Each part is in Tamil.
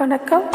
வணக்கம்.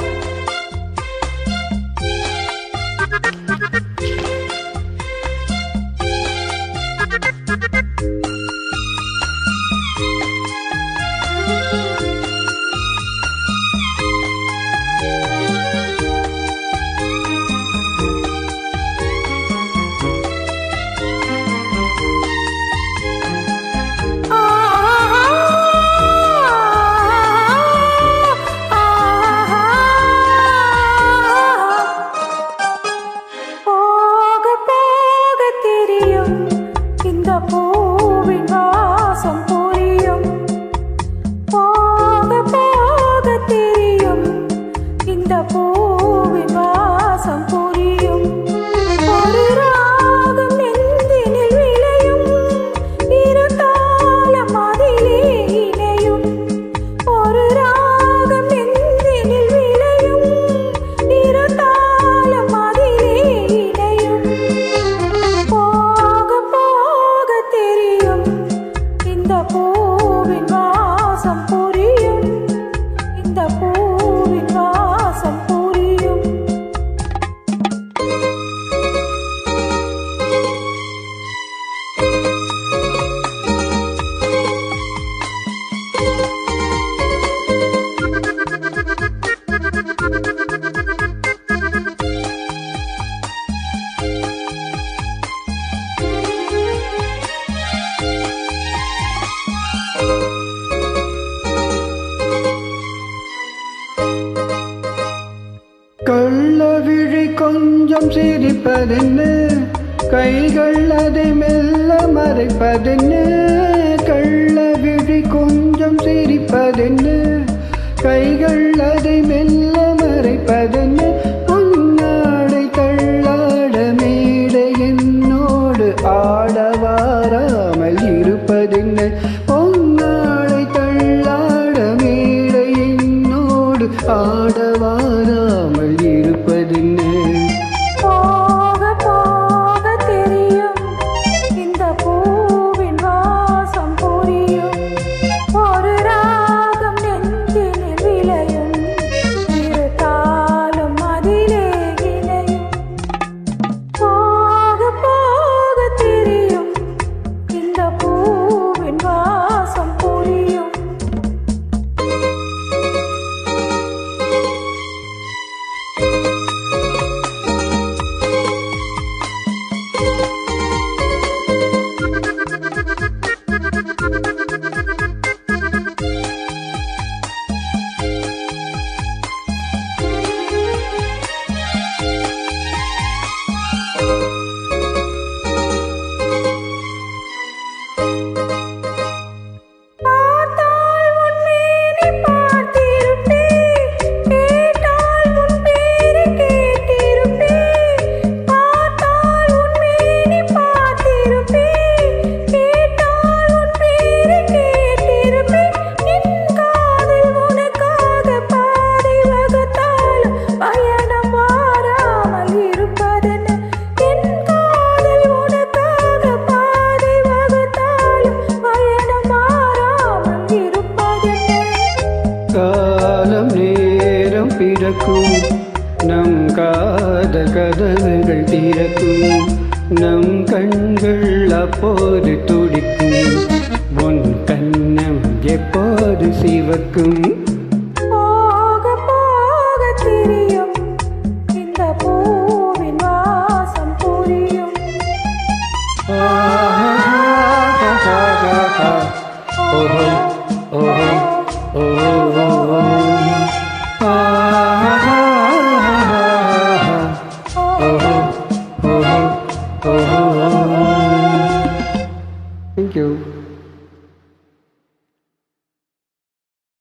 கள்ளவிழி கொஞ்சம் சிரிப்பதென்ன, கைகள் அதை மெல்ல மறைப்பதென்ன. கள்ளவிழி கொஞ்சம் சிரிப்பதென்ன, கைகள் அதை மெல்ல மறைப்பதென்ன. பொன்னாடை தள்ளாட மேடை என்னோடு ஆட வாராமல் இருப்பதென்ன. பொன்னாடை தள்ளாட மேடை என்னோடு ஆட வாராமல் இருப்பதென்ன. போக போக தெரியும் இந்த பூவின் வாசம் புரியும். ஒரு ராகம் நெஞ்சினில் விளையும், இரு தாளும் அதிலே இணையும். போக போக தெரியும் இந்த பூவின் வாசம் புரியும். காலம் நேரம் பிறக்கும், நம் காதல் கதவுகள் திறக்கும். நம் கண்கள் அப்போது துடிக்கும், உன் கண்ணம் எப்போது சிவக்கும். போக போக தெரியும் இந்த பூவின் வாசம் புரியும். Thank you.